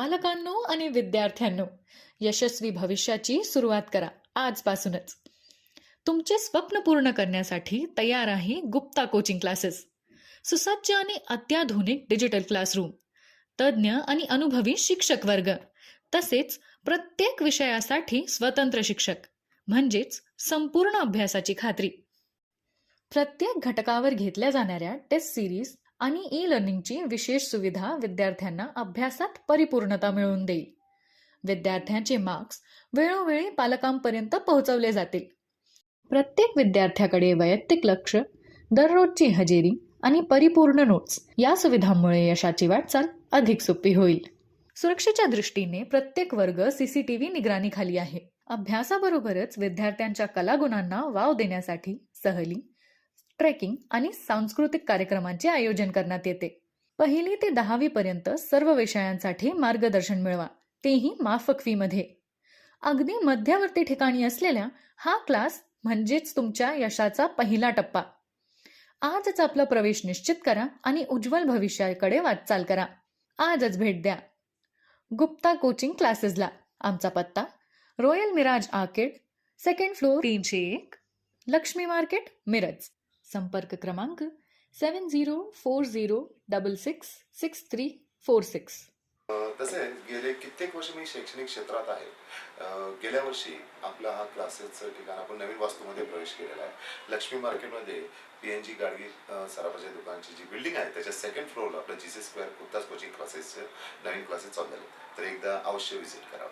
पालकांनो आणि विद्यार्थ्यांनो, यशस्वी भविष्याची सुरुवात करा आजपासूनच. तुमचे स्वप्न पूर्ण करण्यासाठी तयार आहे गुप्ता कोचिंग क्लासेस. सुसज्ज आणि अत्याधुनिक डिजिटल क्लासरूम, तज्ज्ञ आणि अनुभवी शिक्षक वर्ग, तसेच प्रत्येक विषयासाठी स्वतंत्र शिक्षक, म्हणजेच संपूर्ण अभ्यासाची खात्री. प्रत्येक घटकावर घेतल्या जाणाऱ्या टेस्ट सिरीज आणि ई लर्निंगची विशेष सुविधा विद्यार्थ्यांना अभ्यासात परिपूर्णता मिळवून देईल. विद्यार्थ्यांचे मार्क्स वेळोवेळी पालकांपर्यंत पोहोचवले जातील. प्रत्येक विद्यार्थ्याकडे वैयक्तिक लक्ष, दररोजची हजेरी आणि परिपूर्ण नोट्स या सुविधांमुळे यशाची वाटचाल अधिक सोपी होईल. सुरक्षेच्या दृष्टीने प्रत्येक वर्ग सीसीटीव्ही निगराणीखाली आहे. अभ्यासाबरोबरच विद्यार्थ्यांच्या कलागुणांना वाव देण्यासाठी सहली, ट्रेकिंग आणि सांस्कृतिक कार्यक्रमांचे आयोजन करण्यात येते. 1ली ते 10वी पर्यंत सर्व विषयांसाठी मार्गदर्शन मिळवा, तेही माफक फीमध्ये. अगदी मध्यवर्ती ठिकाणी असलेल्या हा क्लास म्हणजेच तुमच्या यशाचा पहिला टप्पा. आजच आपला प्रवेश निश्चित करा आणि उज्ज्वल भविष्याकडे वाटचाल करा. आजच भेट द्या गुप्ता कोचिंग क्लासेसला. आमचा पत्ता royal Miraj arcade, 2nd floor, 301, Laxmi market, Miraj. संपर्क क्रमांक 7040666346. तसे गेले कित्येक वर्ष मी शैक्षणिक क्षेत्रात आहे. गेल्या वर्षी आपला हा क्लासेसचं ठिकाण आपण नवीन वास्तूमध्ये प्रवेश केलेला आहे. लक्ष्मी मार्केटमध्ये PNG गाडगी सराफाच्या दुकानची जी बिल्डिंग आहे त्याच्या 2nd फ्लोअरला आपलं GC स्क्वेअर गुप्ता कोचिंग क्लासेसचे नवीन क्लासेस चालू झाले. तर एकदा अवश्य व्हिजिट करा.